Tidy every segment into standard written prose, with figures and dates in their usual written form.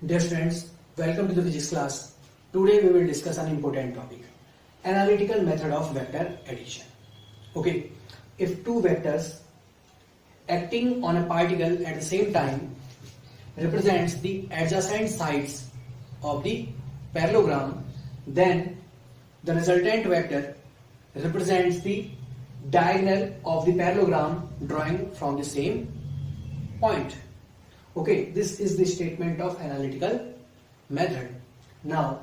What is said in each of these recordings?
Dear students, welcome to the physics class. Today we will discuss an important topic, analytical method of vector addition. Okay, if two vectors acting on a particle at the same time represents the adjacent sides of the parallelogram, then the resultant vector represents the diagonal of the parallelogram drawing from the same point. Okay, this is the statement of analytical method. Now,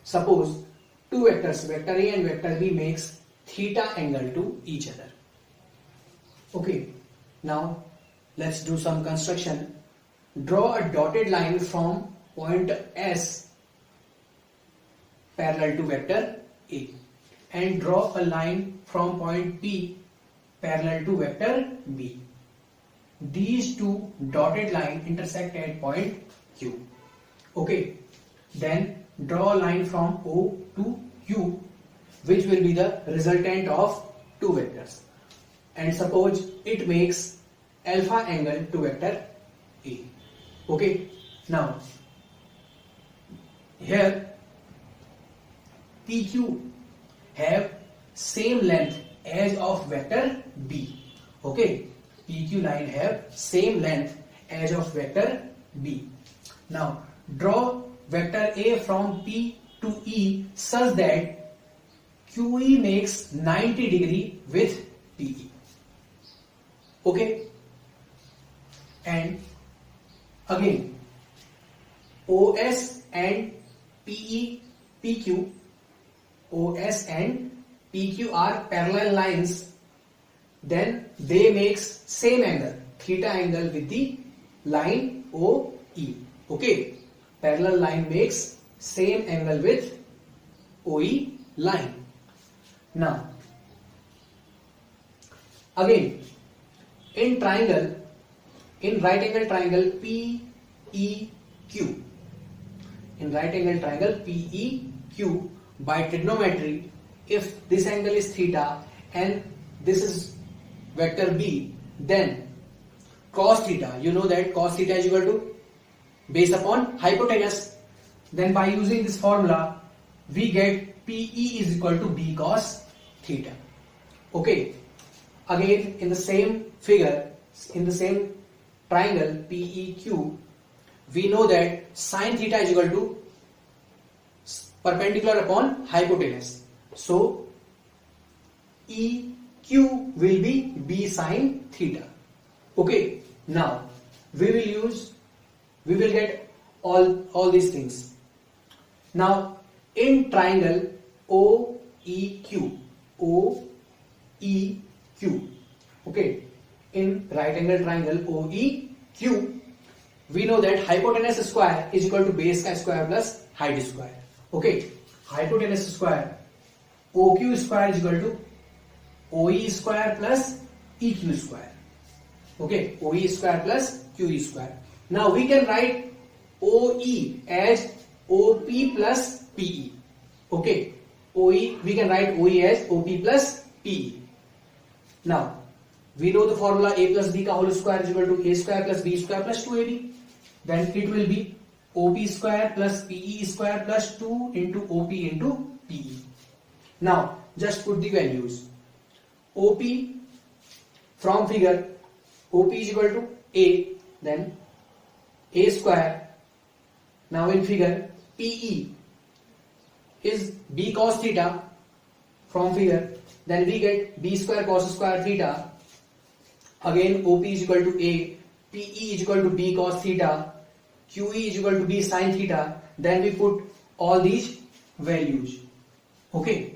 suppose two vectors, vector A and vector B, makes theta angle to each other. Okay, now let's do some construction. Draw a dotted line from point S parallel to vector A and draw a line from point P parallel to vector B. These two dotted lines intersect at point Q. Okay, then draw a line from O to Q, which will be the resultant of two vectors, and suppose it makes alpha angle to vector A. Okay, now here PQ have same length as of vector B. Okay, PQ line have same length as of vector B. Now draw vector A from P to E such that QE makes 90 degree with PE. Okay, and again OS and PQ are parallel lines, then they makes same angle, theta angle, with the line OE. Okay, parallel line makes same angle with OE line. Now again in triangle, in right angle triangle PEQ, in right angle triangle PEQ, by trigonometry, if this angle is theta and this is vector B, then cos theta, you know that cos theta is equal to base upon hypotenuse. Then by using this formula, we get PE is equal to B cos theta. Okay, again in the same figure, in the same triangle PEQ, we know that sin theta is equal to perpendicular upon hypotenuse. So EQ will be B sin theta. Okay, now we will get all these things. Now in triangle OEQ, okay, in right angle triangle OEQ, we know that hypotenuse square is equal to base square plus height square. Okay, hypotenuse square, OQ square is equal to OE square plus EQ square. Okay, OE square plus QE square. Now we can write OE as OP plus PE. Okay, OE, we can write OE as OP plus PE. Now we know the formula A plus B ka whole square is equal to A square plus B square plus 2AB. Then it will be OP square plus PE square plus 2 into OP into PE. Now just put the values. OP from figure, OP is equal to A, then A square. Now in figure, PE is B cos theta from figure, then we get B square cos square theta. Again OP is equal to A, PE is equal to B cos theta, QE is equal to B sin theta. Then we put all these values. Okay,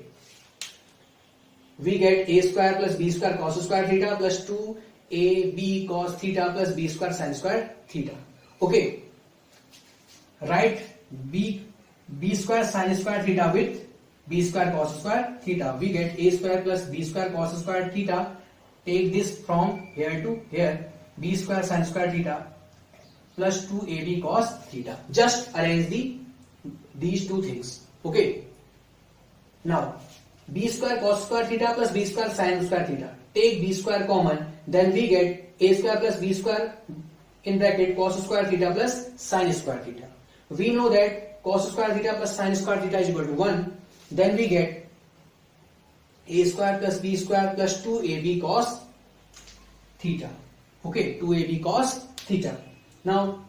we get A square plus B square cos square theta plus 2AB cos theta plus B square sin square theta. Okay, write B square sin square theta with B square cos square theta. We get A square plus B square cos square theta. Take this from here to here, B square sin square theta plus 2AB cos theta. Just arrange these two things. Okay, now B square cos square theta plus B square sin square theta. Take B square common, then we get A square plus B square in bracket cos square theta plus sin square theta. we know that cos square theta plus sin square theta is equal to 1. Then we get a square plus b square plus 2ab cos theta. Okay, 2ab cos theta. Now,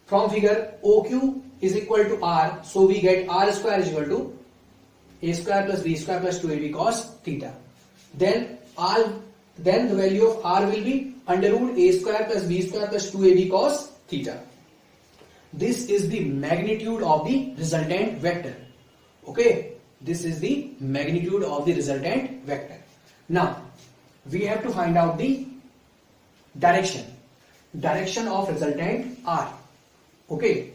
from figure OQ is equal to R, so we get R square is equal to a square plus b square plus 2ab cos theta. Then the value of R will be under root a square plus b square plus 2ab cos theta. This is the magnitude of the resultant vector. Okay, this is the magnitude of the resultant vector. Now, we have to find out the direction of resultant R. Okay.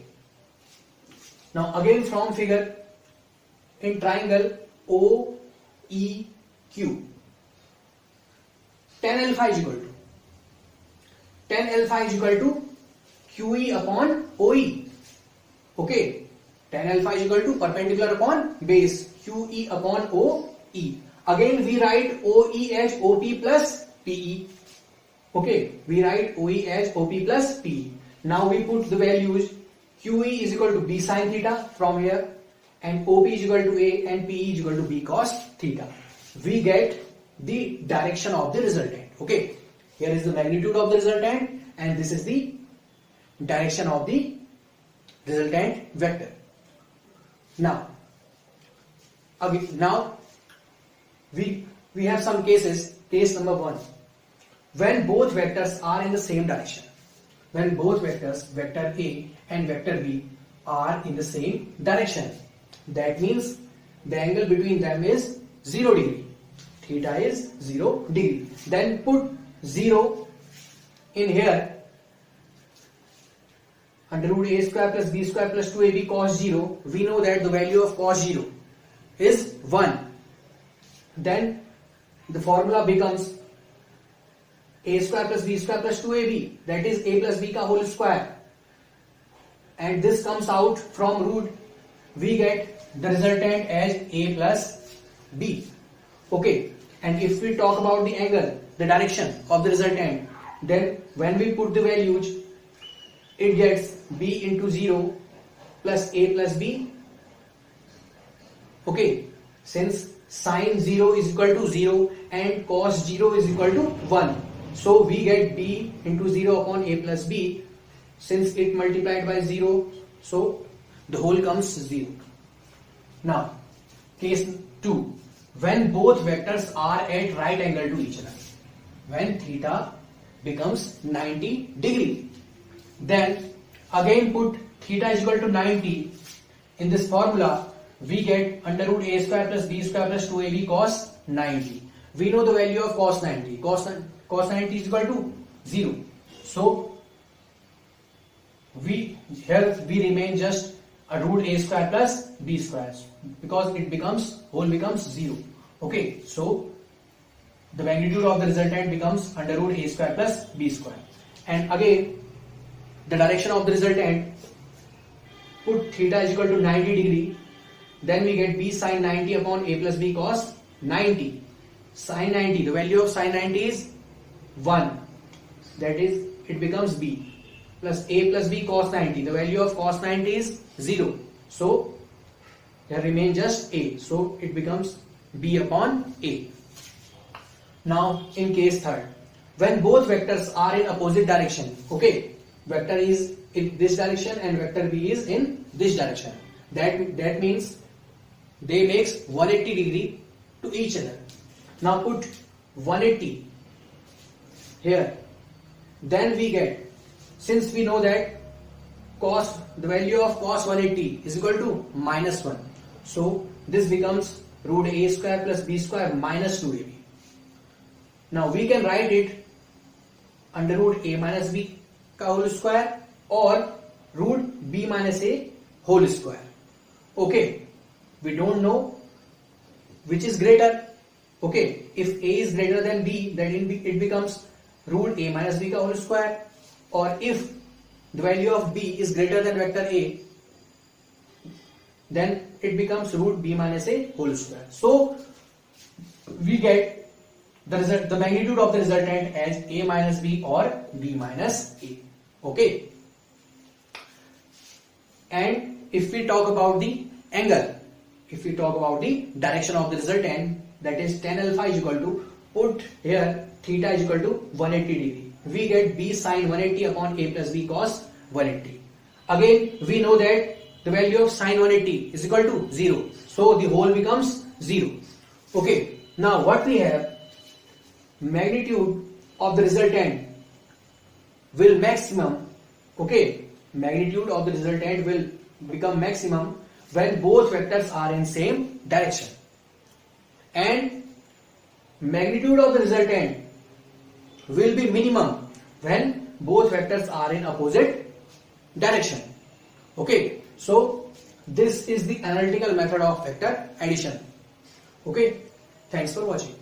Now again from figure, in triangle OEQ, tan alpha is equal to QE upon OE. Okay, tan alpha is equal to perpendicular upon base, QE upon OE. Again we write OE as OP plus PE. Okay, we write OE as OP plus PE. Now we put the values. QE is equal to B sin theta from here, and OP is equal to A, and PE is equal to B cos theta. We get the direction of the resultant. Okay, here is the magnitude of the resultant, and this is the direction of the resultant vector. Now we have some cases. Case number 1, when both vectors are in the same direction. When both vectors, vector A and vector B, are in the same direction, that means the angle between them is 0 degree. Theta is 0 degree. Then put 0 in here. Under root a square plus b square plus 2ab cos 0. We know that the value of cos 0 is 1. Then the formula becomes a square plus b square plus 2ab, that is a plus b ka whole square, and this comes out from root. We get the resultant as a plus b. Okay, and if we talk about the angle, the direction of the resultant, then when we put the values, it gets b into 0 plus a plus b. Okay, since sin 0 is equal to 0 and cos 0 is equal to 1, so we get b into 0 upon a plus b. Since it multiplied by 0, so the whole comes 0. Now, case 2, when both vectors are at right angle to each other, when theta becomes 90 degree, then again put theta is equal to 90 in this formula. We get under root a square plus b square plus 2ab cos 90. We know the value of cos 90. Cos 90 is equal to 0. So we remain just a root a square plus b square, because it becomes whole becomes 0. Okay, so the magnitude of the resultant becomes under root a square plus b square. And again, the direction of the resultant, put theta is equal to 90 degree. Then we get b sin 90 upon a plus b cos 90. Sin 90, the value of sin 90 is 1. That is, it becomes b. Plus a plus b cos 90. The value of cos 90 is 0. So, there remains just a. So, it becomes b upon a. Now, in case 3rd, when both vectors are in opposite direction. Okay, vector is in this direction and vector b is in this direction. That means they makes 180 degree to each other. Now put 180 here. Then we get, since we know that the value of cos 180 is equal to minus 1. So this becomes root a square plus b square minus 2ab. Now we can write it under root a minus b ka whole square or root b minus a whole square. Okay, we don't know which is greater. Okay, if a is greater than b, then it becomes root a minus b ka whole square, or if the value of b is greater than vector a, then it becomes root b minus a whole square. So we get the magnitude of the resultant as a minus b or b minus a. Okay. And if we talk about the angle, if we talk about the direction of the resultant, that is tan alpha is equal to, put here theta is equal to 180 degree. We get b sin 180 upon a plus b cos 180. Again, we know that the value of sin 180 is equal to 0. So the whole becomes 0. Okay. Now what we have, magnitude of the resultant will maximum. Okay. Magnitude of the resultant will become maximum when both vectors are in same direction. And magnitude of the resultant will be minimum when both vectors are in opposite direction. Okay, so this is the analytical method of vector addition. Okay, thanks for watching.